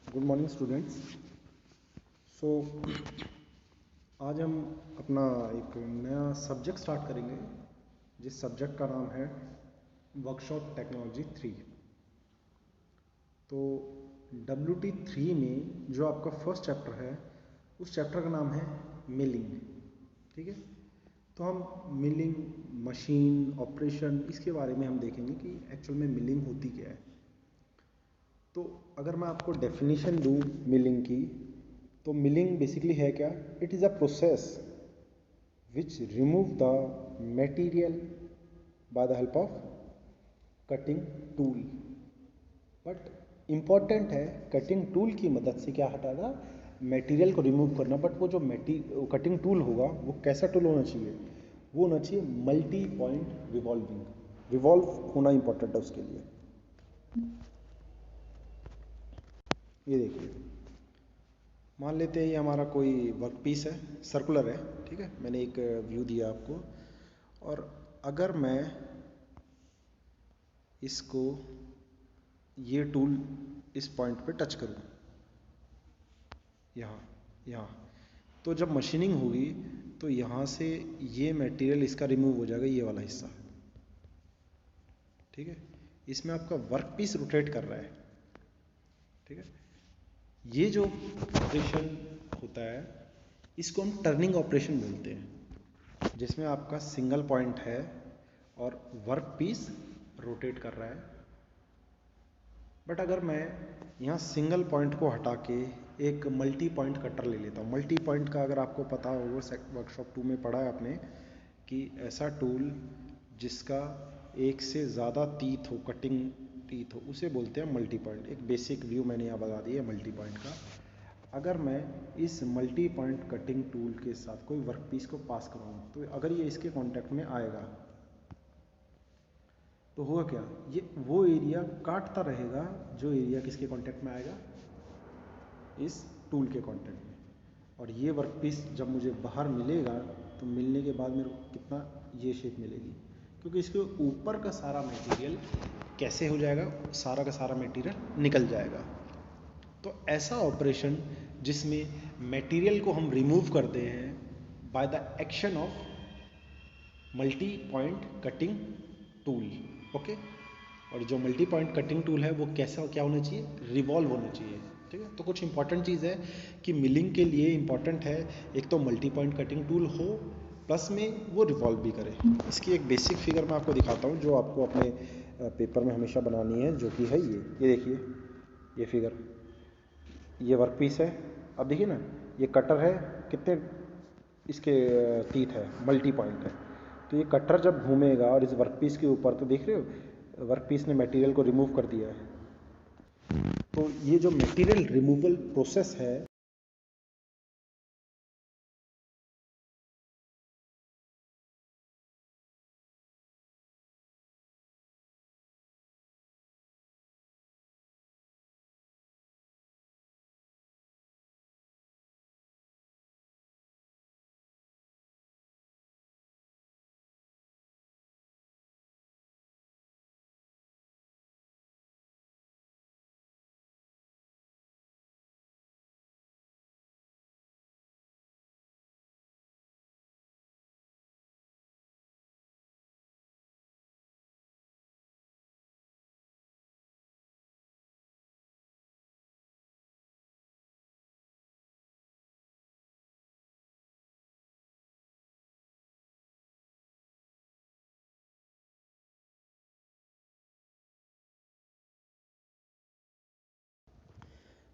Good morning students. सो आज हम अपना एक नया सब्जेक्ट स्टार्ट करेंगे जिस सब्जेक्ट का नाम है वर्कशॉप टेक्नोलॉजी 3। तो WT3 में जो आपका फर्स्ट चैप्टर है उस चैप्टर का नाम है मिलिंग। ठीक है, तो हम मिलिंग मशीन ऑपरेशन इसके बारे में हम देखेंगे कि एक्चुअल में मिलिंग होती क्या है। तो अगर मैं आपको डेफिनेशन दूँ मिलिंग की, तो मिलिंग बेसिकली है क्या? It is a process which remove the material by the help of cutting tool. But important है कटिंग टूल की मदद से क्या हटाना, मटेरियल को रिमूव करना। बट वो जो कटिंग टूल होगा वो कैसा टूल होना चाहिए? वो होना चाहिए मल्टी पॉइंट रिवॉल्विंग, रिवॉल्व होना इम्पॉर्टेंट है उसके लिए। ये देखिए, मान लेते हैं ये हमारा कोई वर्क पीस है, सर्कुलर है। ठीक है, मैंने एक व्यू दिया आपको, और अगर मैं इसको ये टूल इस पॉइंट पे टच करूँ, यहाँ, तो जब मशीनिंग होगी तो यहाँ से ये मटेरियल इसका रिमूव हो जाएगा, ये वाला हिस्सा। ठीक है, इसमें आपका वर्क पीस रोटेट कर रहा है। ठीक है, ये जो ऑपरेशन होता है इसको हम टर्निंग ऑपरेशन बोलते हैं, जिसमें आपका सिंगल पॉइंट है और वर्क पीस रोटेट कर रहा है। बट अगर मैं यहाँ सिंगल पॉइंट को हटा के एक मल्टी पॉइंट कटर ले लेता हूँ। मल्टी पॉइंट का अगर आपको पता हो, वर्कशॉप 2 में पढ़ा है आपने कि ऐसा टूल जिसका एक से ज़्यादा टीथ हो, कटिंग टीथ हो, उसे बोलते हैं मल्टी पॉइंट। एक बेसिक व्यू मैंने यहाँ बता दिया मल्टी पॉइंट का। अगर मैं इस मल्टी पॉइंट कटिंग टूल के साथ कोई वर्क पीस को पास कराऊँ, तो अगर ये इसके कॉन्टैक्ट में आएगा तो होगा क्या, ये वो एरिया काटता रहेगा जो एरिया किसके कांटेक्ट में आएगा, इस टूल के कांटेक्ट में। और ये वर्क पीस जब मुझे बाहर मिलेगा तो मिलने के बाद मेरे को कितना ये शेप मिलेगी, क्योंकि इसके ऊपर का सारा मटेरियल कैसे हो जाएगा, सारा का सारा मटेरियल निकल जाएगा। तो ऐसा ऑपरेशन जिसमें मटेरियल को हम रिमूव करते हैं by the action of multi point cutting tool. Okay, और जो मल्टी पॉइंट कटिंग टूल है वो कैसा क्या होना चाहिए, रिवॉल्व होना चाहिए। ठीक है, तो कुछ इंपॉर्टेंट चीज़ है कि मिलिंग के लिए इंपॉर्टेंट है एक तो मल्टी पॉइंट कटिंग टूल हो, प्लस में वो रिवॉल्व भी करे। इसकी एक बेसिक फिगर मैं आपको दिखाता हूँ जो आपको अपने पेपर में हमेशा बनानी है, जो कि है ये देखिए, ये फिगर, ये वर्क पीस है। अब देखिए ना, ये कटर है, कितने इसके टीथ है, मल्टी पॉइंट है। तो ये कटर जब घूमेगा और इस वर्कपीस के ऊपर, तो देख रहे हो वर्कपीस ने मटेरियल को रिमूव कर दिया है। तो ये जो मटेरियल रिमूवल प्रोसेस है,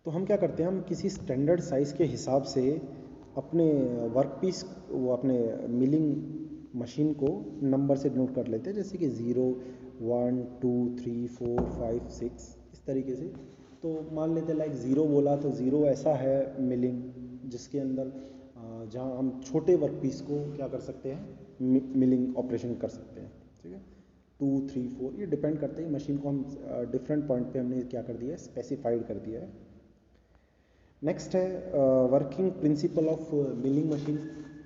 तो हम क्या करते हैं, हम किसी स्टैंडर्ड साइज़ के हिसाब से अपने वर्कपीस, वो अपने मिलिंग मशीन को नंबर से नोट कर लेते हैं, जैसे कि 0 1 2 3 4 5 6 इस तरीके से। तो मान लेते हैं लाइक 0 बोला तो 0 ऐसा है मिलिंग जिसके अंदर जहाँ हम छोटे वर्कपीस को क्या कर सकते हैं, मिलिंग ऑपरेशन कर सकते हैं। ठीक है, 2 3 4 ये डिपेंड करते हैं मशीन को हम डिफरेंट पॉइंट पे हमने क्या कर दिया है, स्पेसिफाइड कर दिया है। नेक्स्ट है working principle of milling machine.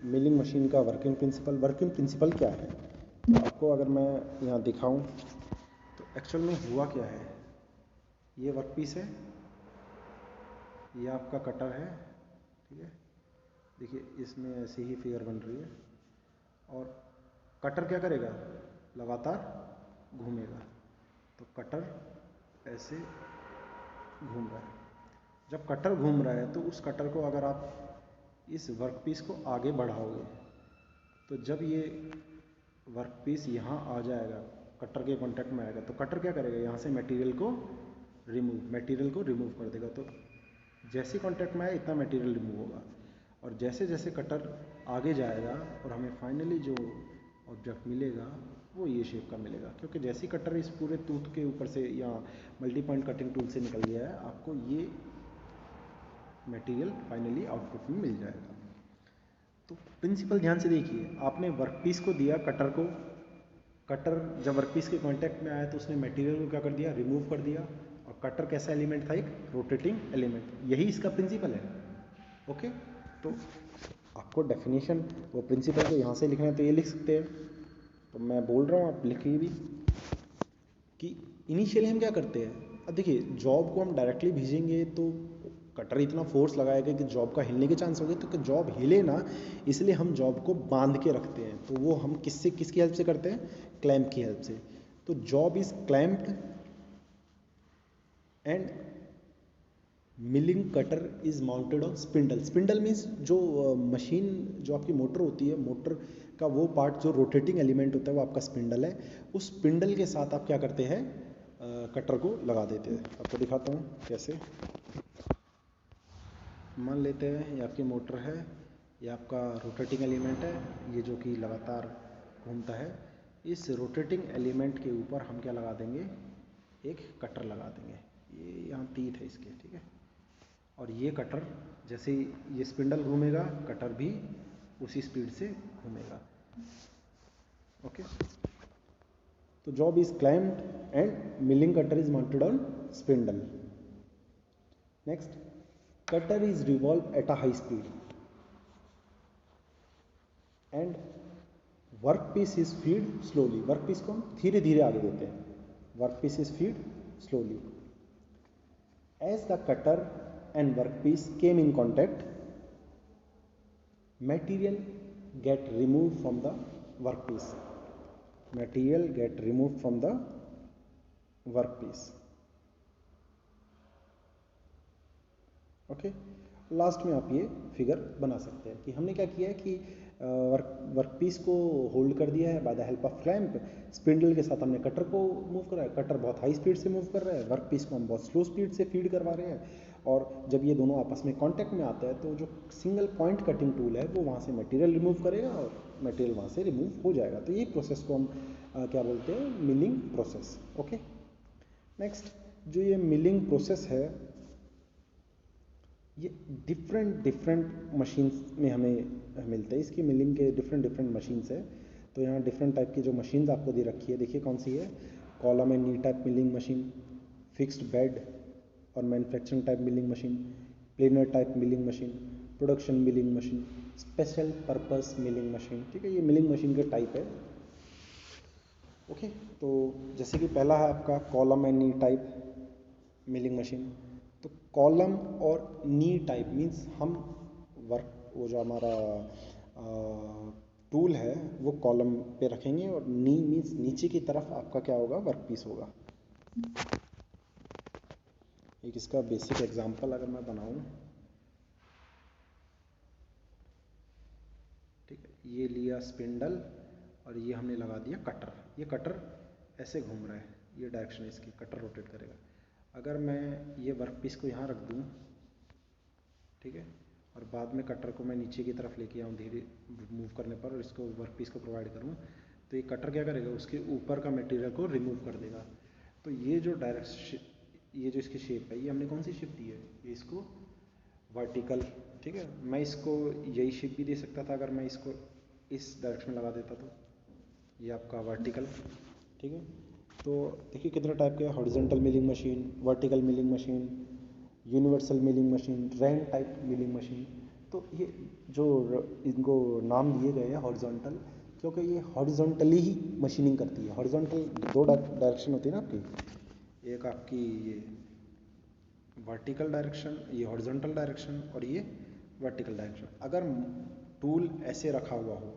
Milling machine का वर्किंग प्रिंसिपल क्या है, तो आपको अगर मैं यहाँ दिखाऊं तो एक्चुअल में हुआ क्या है, ये वर्क पीस है, ये आपका कटर है, ठीक है। देखिए इसमें ऐसी ही फिगर बन रही है और कटर क्या करेगा, लगातार घूमेगा। तो कटर ऐसे घूम रहा है। जब कटर घूम रहा है तो उस कटर को अगर आप इस वर्कपीस को आगे बढ़ाओगे तो जब ये वर्कपीस यहाँ आ जाएगा, कटर के कांटेक्ट में आएगा, तो कटर क्या करेगा, यहाँ से मटेरियल को रिमूव कर देगा। तो जैसे कांटेक्ट में आए इतना मटेरियल रिमूव होगा और जैसे जैसे कटर आगे जाएगा और हमें फाइनली जो ऑब्जेक्ट मिलेगा वो ये शेप का मिलेगा, क्योंकि जैसे ही कटर इस पूरे टूथ के ऊपर से या मल्टी पॉइंट कटिंग टूल से निकल गया है, आपको ये मटेरियल फाइनली आउटपुट में मिल जाएगा। तो प्रिंसिपल ध्यान से देखिए, आपने वर्कपीस को दिया कटर को, कटर जब वर्कपीस के कांटेक्ट में आया तो उसने मटेरियल को क्या कर दिया, रिमूव कर दिया। और कटर कैसा एलिमेंट था, एक रोटेटिंग एलिमेंट। यही इसका प्रिंसिपल है। ओके, तो आपको डेफिनेशन वो प्रिंसिपल को यहाँ से लिखना है तो ये लिख सकते हैं। तो मैं बोल रहा हूँ आप लिखिए भी कि इनिशियली हम क्या करते हैं। अब देखिए जॉब को हम डायरेक्टली भेजेंगे तो कटर इतना फोर्स लगाएगा कि जॉब का हिलने के चांस हो गए, तो जॉब हिले ना, इसलिए हम जॉब को बांध के रखते हैं। तो वो हम किसकी हेल्प से करते हैं, क्लैंप की हेल्प से। तो job is clamped end milling cutter is mounted on spindle. Spindle means जो मशीन जो आपकी मोटर होती है, मोटर का वो पार्ट जो रोटेटिंग एलिमेंट होता है वो आपका स्पिंडल है। उस स्पिंडल के साथ आप क्या करते हैं, कटर को लगा देते हैं। आपको दिखाता हूँ कैसे। मान लेते हैं ये आपकी मोटर है, ये आपका रोटेटिंग एलिमेंट है, ये जो कि लगातार घूमता है। इस रोटेटिंग एलिमेंट के ऊपर हम क्या लगा देंगे, एक कटर लगा देंगे। ये यहाँ तीत है इसके, ठीक है। और ये कटर जैसे ये स्पिंडल घूमेगा, कटर भी उसी स्पीड से घूमेगा। ओके, तो job is clamped end milling cutter is mounted on spindle. Next, cutter is revolved at a high speed and workpiece is feed slowly। Workpiece को हम धीरे धीरे आगे देते हैं। Workpiece is feed slowly as the cutter and workpiece came in contact, material get removed from the workpiece। material get removed from the workpiece। Okay, last में आप ये फिगर बना सकते हैं कि हमने क्या किया है कि वर्कपीस को होल्ड कर दिया है by the help of clamp. Spindle के साथ हमने कटर को मूव करा है, कटर बहुत हाई स्पीड से मूव कर रहा है, वर्कपीस को हम बहुत स्लो स्पीड से फीड करवा रहे हैं। और जब ये दोनों आपस में कांटेक्ट में आता है तो जो सिंगल पॉइंट कटिंग टूल है वो वहाँ से मटेरियल रिमूव करेगा और मटेरियल वहाँ से रिमूव हो जाएगा। तो ये प्रोसेस को हम क्या बोलते हैं, मिलिंग प्रोसेस। ओके, नेक्स्ट, जो ये मिलिंग प्रोसेस है ये डिफरेंट मशीन्स में हमें मिलते हैं। इसकी मिलिंग के डिफरेंट मशीन्स है। तो यहाँ डिफरेंट टाइप की जो मशीन्स आपको दे रखी है, देखिए कौन सी है। Column and knee type milling machine, fixed bed और manufacturing type milling machine, planer type milling machine, production milling machine, special purpose milling machine. ठीक है, ये मिलिंग मशीन के टाइप है। ओके, तो जैसे कि पहला है आपका column and knee type milling machine. तो कॉलम और नी टाइप मीन्स हम वो जो हमारा टूल है वो कॉलम पे रखेंगे और नी मीन्स नीचे की तरफ आपका क्या होगा, वर्कपीस होगा। एक इसका बेसिक एग्जांपल अगर मैं बनाऊं, ठीक है, ये लिया स्पिंडल और ये हमने लगा दिया कटर। ये कटर ऐसे घूम रहा है, ये डायरेक्शन है इसकी, कटर रोटेट करेगा। अगर मैं ये वर्कपीस को यहाँ रख दूँ, ठीक है, और बाद में कटर को मैं नीचे की तरफ लेके आऊँ धीरे मूव करने पर और इसको वर्कपीस को प्रोवाइड करूँ, तो ये कटर क्या करेगा, उसके ऊपर का मटेरियल को रिमूव कर देगा। तो ये जो ये जो इसकी शेप है, ये हमने कौन सी शेप दी है, ये इसको वर्टिकल। ठीक है, मैं इसको यही शेप भी दे सकता था अगर मैं इसको इस डायरेक्शन में लगा देता तो ये आपका वर्टिकल। ठीक है, तो देखिए कितने टाइप के, horizontal milling machine, vertical milling machine, universal milling machine, ram type milling machine. तो ये जो इनको नाम दिए गए हैं हॉरिजॉन्टल, क्योंकि ये हॉरिजॉन्टली ही मशीनिंग करती है। हॉरिजॉन्टल दो डायरेक्शन होती है ना आपकी, एक आपकी ये वर्टिकल डायरेक्शन, ये हॉरिजॉन्टल डायरेक्शन और ये वर्टिकल डायरेक्शन। अगर टूल ऐसे रखा हुआ हो,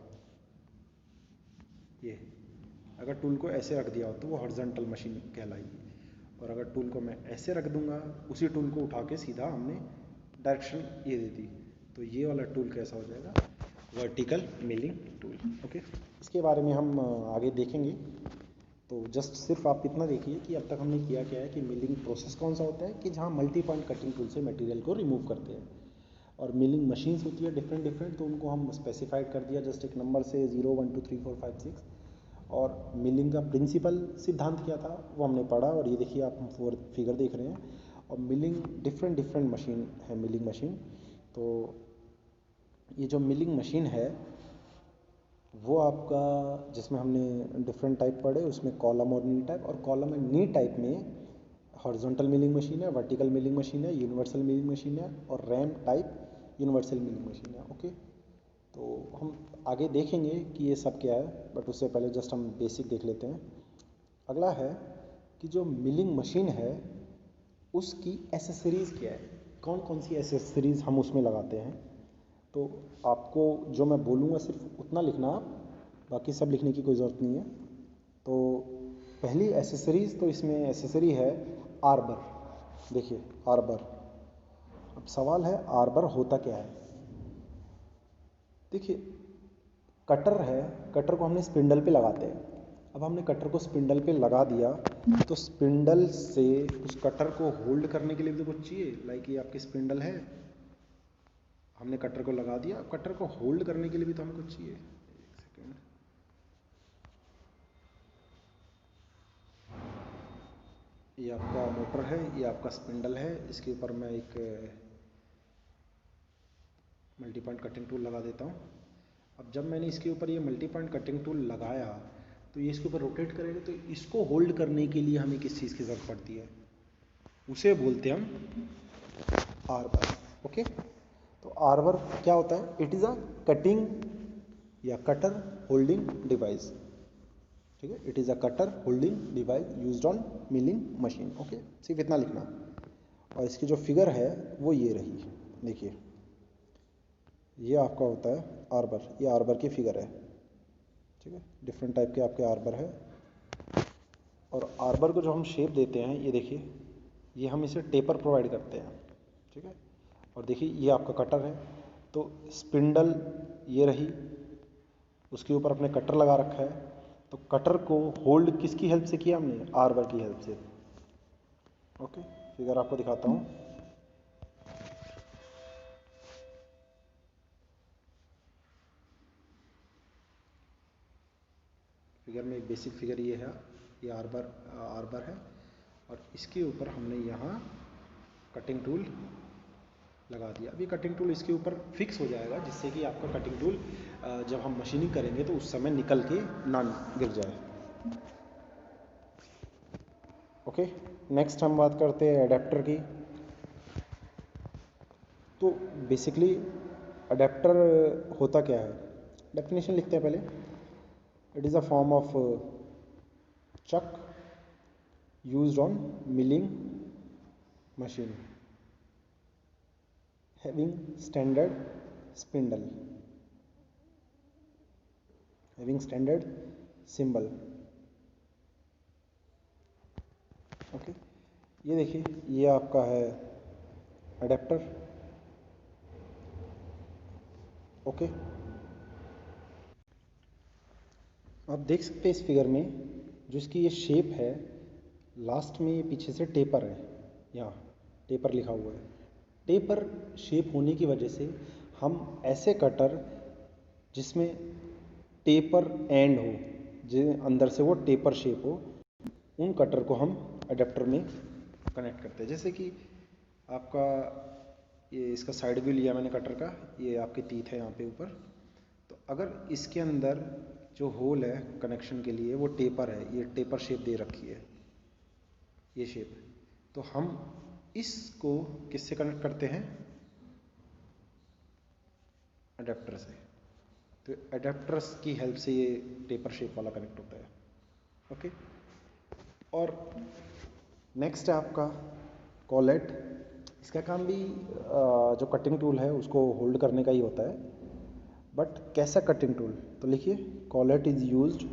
ये अगर टूल को ऐसे रख दिया हो तो वो हॉरिजॉन्टल मशीन कहलाएगी, और अगर टूल को मैं ऐसे रख दूंगा, उसी टूल को उठा के सीधा हमने डायरेक्शन ये दे दी, तो ये वाला टूल कैसा हो जाएगा, वर्टिकल मिलिंग टूल। ओके, इसके बारे में हम आगे देखेंगे। तो जस्ट सिर्फ आप इतना देखिए कि अब तक हमने किया क्या है कि मिलिंग प्रोसेस कौन सा होता है कि जहाँ मल्टी पॉइंट कटिंग टूल से मटेरियल को रिमूव करते हैं, और मिलिंग मशीन्स होती है डिफरेंट डिफरेंट, तो उनको हम स्पेसिफाइड कर दिया जस्ट एक नंबर से 0 1 2 3 4 5 6। और मिलिंग का प्रिंसिपल सिद्धांत क्या था वो हमने पढ़ा, और ये देखिए आप फोर्थ फिगर देख रहे हैं। और मिलिंग डिफरेंट डिफरेंट मशीन है, मिलिंग मशीन। तो ये जो मिलिंग मशीन है वो आपका, जिसमें हमने डिफरेंट टाइप पढ़े, उसमें कॉलम और नी टाइप, और कॉलम एंड नी टाइप में हॉरिजॉन्टल मिलिंग मशीन है, वर्टिकल मिलिंग मशीन है, यूनिवर्सल मिलिंग मशीन है, और RAM type universal milling machine है। ओके, तो हम आगे देखेंगे कि ये सब क्या है, बट उससे पहले जस्ट हम बेसिक देख लेते हैं। अगला है कि जो मिलिंग मशीन है उसकी एसेसरीज़ क्या है, कौन कौन सी एसेसरीज़ हम उसमें लगाते हैं। तो आपको जो मैं बोलूँगा सिर्फ उतना लिखना आप, बाकी सब लिखने की कोई ज़रूरत नहीं है। तो पहली एसेसरीज़, तो इसमें एसेसरी है आर्बर। देखिए आर्बर, अब सवाल है आर्बर होता क्या है। देखिए कटर है, कटर को हमने स्पिंडल पे लगाते हैं। अब हमने कटर को स्पिंडल पे लगा दिया, तो स्पिंडल से उस कटर को होल्ड करने के लिए भी तो कुछ चाहिए, लाइक ये आपकी स्पिंडल है, हमने कटर को लगा दिया, कटर को होल्ड करने के लिए भी तो हमें कुछ चाहिए। एक सेकेंड, ये आपका मोटर है, ये आपका स्पिंडल है, इसके ऊपर मैं एक मल्टी पॉइंट कटिंग टूल लगा देता हूँ। अब जब मैंने इसके ऊपर ये मल्टी पॉइंट कटिंग टूल लगाया, तो ये इसके ऊपर रोटेट करेगा, तो इसको होल्ड करने के लिए हमें किस चीज़ की ज़रूरत पड़ती है, उसे बोलते हैं हम आर्बर। ओके, तो आर्बर क्या होता है, इट इज़ अ कटिंग या कटर होल्डिंग डिवाइस। ठीक है, it is a cutter holding device used on milling machine. Okay, सिर्फ इतना लिखना। और इसकी जो फिगर है वो ये रही, देखिए ये आपका होता है आर्बर, ये आर्बर की फिगर है। ठीक है, डिफरेंट टाइप के आपके आर्बर है, और आर्बर को जो हम शेप देते हैं, ये देखिए ये हम इसे टेपर प्रोवाइड करते हैं। ठीक है, और देखिए ये आपका कटर है, तो स्पिंडल ये रही, उसके ऊपर अपने कटर लगा रखा है, तो कटर को होल्ड किसकी हेल्प से किया हमने, आर्बर की हेल्प से। ओके, फिगर आपको दिखाता हूँ। फिगर में एक बेसिक फिगर ये है, ये आर्बर है, और इसके ऊपर हमने यहाँ कटिंग टूल लगा दिया। अभी कटिंग टूल इसके ऊपर फिक्स हो जाएगा, जिससे कि आपका कटिंग टूल जब हम मशीनिंग करेंगे तो उस समय निकल के ना गिर जाए। ओके, नेक्स्ट हम बात करते हैं अडेप्टर की। तो बेसिकली अडेप्टर होता क्या है, डेफिनेशन लिखते हैं पहले। It is a form of chuck used on milling machine having standard spindle, having standard symbol। Okay, ये देखिए ये आपका है अडेप्टर। ओके, आप देख सकते हैं इस फिगर में जो इसकी ये शेप है, लास्ट में ये पीछे से टेपर है, यहाँ टेपर लिखा हुआ है। टेपर शेप होने की वजह से हम ऐसे कटर जिसमें टेपर एंड हो, जो अंदर से वो टेपर शेप हो, उन कटर को हम अडेप्टर में कनेक्ट करते हैं। जैसे कि आपका ये इसका साइड व्यू लिया मैंने कटर का, ये आपके तीत है यहाँ पे ऊपर, तो अगर इसके अंदर जो होल है कनेक्शन के लिए वो टेपर है, ये टेपर शेप दे रखी है, ये शेप, तो हम इसको किससे कनेक्ट करते हैं, अडेप्टर से। तो अडेप्टर्स की हेल्प से ये टेपर शेप वाला कनेक्ट होता है। ओके, और नेक्स्ट है आपका कॉलेट। इसका काम भी जो कटिंग टूल है उसको होल्ड करने का ही होता है, बट कैसा कटिंग टूल? तो लिखिए, collet is used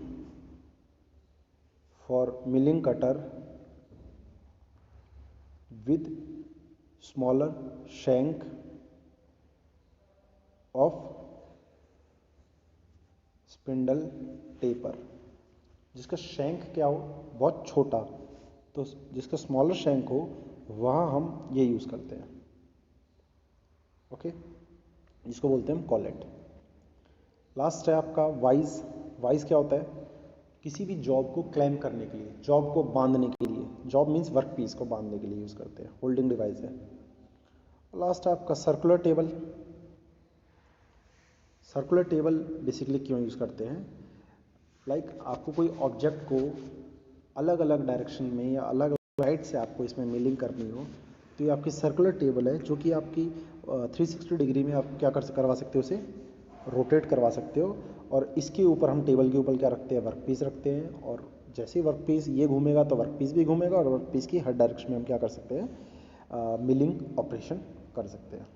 for milling cutter with smaller shank of spindle taper। जिसका शैंक क्या हो, बहुत छोटा, तो जिसका स्मॉलर शैंक हो वहाँ हम ये यूज़ करते हैं। ओके, जिसको बोलते हैं हम कॉलेट। लास्ट है आपका वाइज। वाइज क्या होता है? किसी भी जॉब को क्लैम करने के लिए, जॉब को बांधने के लिए, जॉब मीन्स वर्क पीस को बांधने के लिए यूज़ करते हैं, होल्डिंग डिवाइस है। लास्ट है आपका circular table. Circular table basically क्यों यूज़ करते हैं? आपको कोई ऑब्जेक्ट को अलग अलग डायरेक्शन में या अलग अलग साइड से आपको इसमें मिलिंग करनी हो, तो ये आपकी सर्कुलर टेबल है, जो कि आपकी 360 डिग्री में आप क्या करवा सकते हो, उसे रोटेट करवा सकते हो। और इसके ऊपर हम टेबल के ऊपर क्या रखते हैं? वर्क पीस रखते हैं। और जैसे ही वर्क पीस ये घूमेगा तो वर्क पीस भी घूमेगा, और वर्क पीस की हर डायरेक्शन में हम क्या कर सकते हैं? मिलिंग ऑपरेशन कर सकते हैं।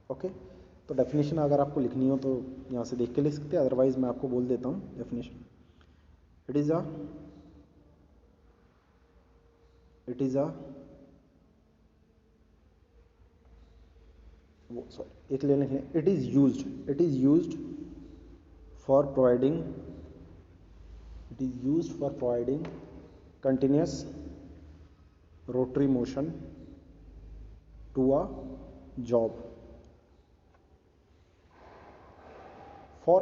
ओके, तो डेफिनेशन अगर आपको लिखनी हो तो यहाँ से देख के लिख सकते हैं, अदरवाइज मैं आपको बोल देता हूँ डेफिनेशन। इट इज़ अ वो सॉरी एक लेने हैं। It is used for providing continuous rotary motion to a job for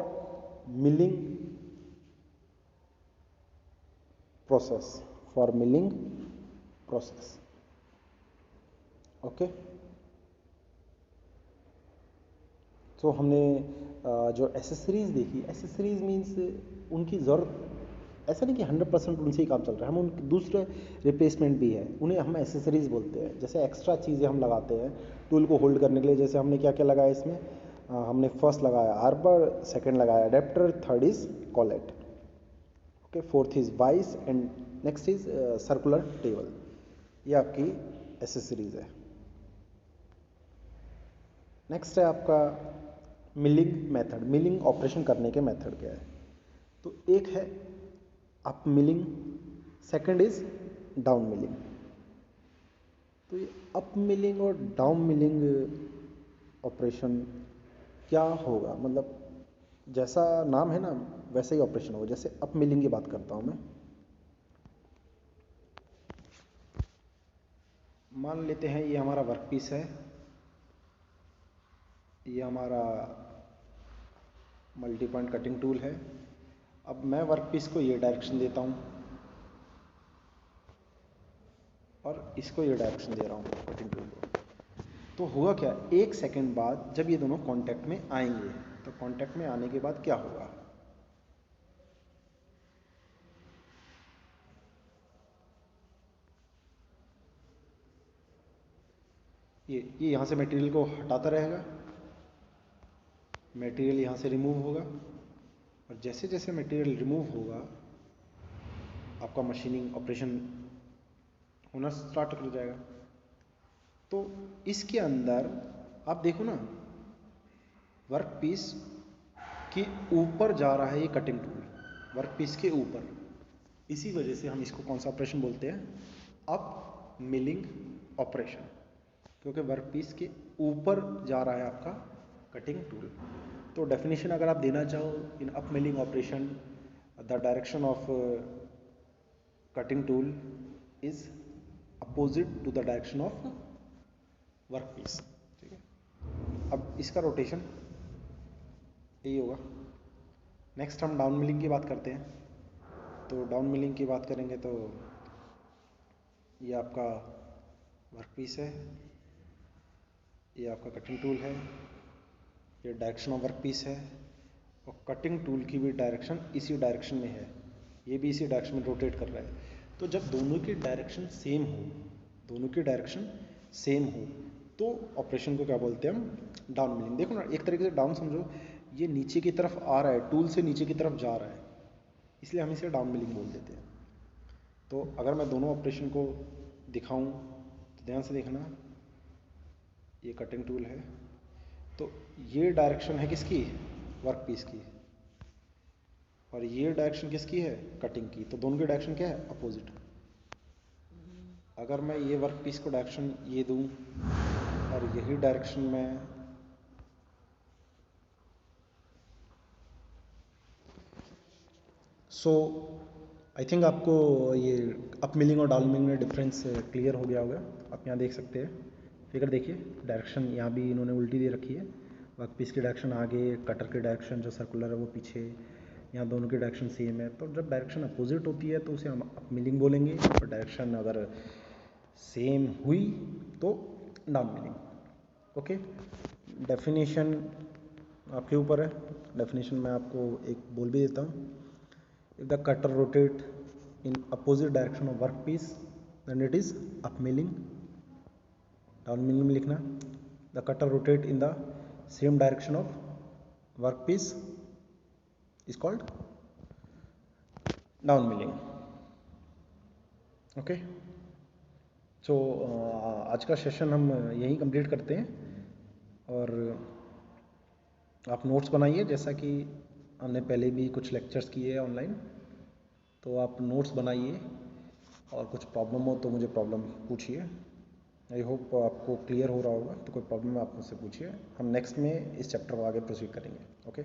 milling process। Okay, तो हमने जो एसेसरीज़ देखी, एसेसरीज़ मीन्स उनकी ज़रूरत, ऐसा नहीं कि 100% उनसे ही काम चल रहा है, हम उन दूसरे रिप्लेसमेंट भी है, उन्हें हम एसेसरीज़ बोलते हैं। जैसे एक्स्ट्रा चीज़ें हम लगाते हैं टूल को होल्ड करने के लिए। जैसे हमने क्या क्या लगाया इसमें? हमने फर्स्ट लगाया आर्बर, सेकंड लगाया adapter, third is collet, okay, fourth is vice, and next is circular table. ये आपकी एसेसरीज़ है। नेक्स्ट है आपका मिलिंग मेथड। मिलिंग ऑपरेशन करने के मेथड क्या है? तो एक है up milling, second is down milling. तो ये अप मिलिंग और डाउन मिलिंग ऑपरेशन क्या होगा? मतलब जैसा नाम है ना वैसा ही ऑपरेशन होगा। जैसे अप मिलिंग की बात करता हूँ मैं। मान लेते हैं ये हमारा वर्क पीस है, ये हमारा मल्टी पॉइंट कटिंग टूल है। अब मैं वर्क पीस को ये डायरेक्शन देता हूँ और इसको ये डायरेक्शन दे रहा हूँ कटिंग टूल को। तो होगा क्या? एक सेकंड बाद जब ये दोनों कांटेक्ट में आएंगे, तो कांटेक्ट में आने के बाद क्या होगा? ये यहाँ से मटेरियल को हटाता रहेगा, मटेरियल यहाँ से रिमूव होगा, और जैसे जैसे मटेरियल रिमूव होगा आपका मशीनिंग ऑपरेशन होना स्टार्ट हो जाएगा। तो इसके अंदर आप देखो ना, वर्क पीस के ऊपर जा रहा है ये कटिंग टूल, वर्क पीस के ऊपर। इसी वजह से हम इसको कौन सा ऑपरेशन बोलते हैं? अप मिलिंग ऑपरेशन, क्योंकि वर्क पीस के ऊपर जा रहा है आपका कटिंग टूल। तो डेफिनेशन अगर आप देना चाहो in up milling operation, the direction of cutting tool is opposite to the direction of work piece. ठीक है, अब इसका रोटेशन यही होगा। नेक्स्ट हम डाउन मिलिंग की बात करते हैं। तो डाउन मिलिंग की बात करेंगे तो ये आपका वर्क पीस है, ये आपका कटिंग टूल है, ये डायरेक्शन ऑफ वर्क पीस है, और कटिंग टूल की भी डायरेक्शन इसी डायरेक्शन में है, ये भी इसी डायरेक्शन में रोटेट कर रहा है। तो जब दोनों की डायरेक्शन सेम हो, दोनों की डायरेक्शन सेम हो, तो ऑपरेशन को क्या बोलते हैं हम? Down milling. देखो ना, एक तरीके से डाउन समझो, ये नीचे की तरफ आ रहा है, टूल से नीचे की तरफ जा रहा है, इसलिए हम इसे डाउन मिलिंग बोल देते हैं। तो अगर मैं दोनों ऑपरेशन को दिखाऊं तो ध्यान से देखना। ये कटिंग टूल है, तो ये डायरेक्शन है किसकी, वर्क पीस की, और ये डायरेक्शन किसकी है, कटिंग की। तो दोनों की डायरेक्शन क्या है, अपोजिट। अगर मैं ये वर्क पीस को डायरेक्शन ये दूं और यही डायरेक्शन में आई थिंक आपको ये अप मिलिंग और डाउन मिलिंग में डिफरेंस क्लियर हो गया होगा। आप यहाँ देख सकते हैं, फिगर देखिए, डायरेक्शन यहाँ भी इन्होंने उल्टी दे रखी है, वर्क पीस की डायरेक्शन आगे, कटर की डायरेक्शन जो सर्कुलर है वो पीछे, यहाँ दोनों की डायरेक्शन सेम है। तो जब डायरेक्शन अपोजिट होती है तो उसे हम अप मिलिंग बोलेंगे, और डायरेक्शन अगर सेम हुई तो डाउन मिलिंग। ओके, डेफिनेशन आपके ऊपर है, डेफिनेशन मैं आपको एक बोल भी देता हूँ। If the cutter rotate in opposite direction of workpiece, then it is up milling. Down milling में लिखना, the cutter rotate in the same direction of workpiece is called down milling. Okay, so आज का session हम यहीं complete करते हैं, और आप नोट्स बनाइए, जैसा कि हमने पहले भी कुछ लेक्चर्स किए हैं ऑनलाइन, तो आप नोट्स बनाइए, और कुछ प्रॉब्लम हो तो मुझे प्रॉब्लम पूछिए। आई होप आपको क्लियर हो रहा होगा, तो कोई प्रॉब्लम है आप मुझसे पूछिए, हम नेक्स्ट में इस चैप्टर को आगे प्रोसीड करेंगे। ओके।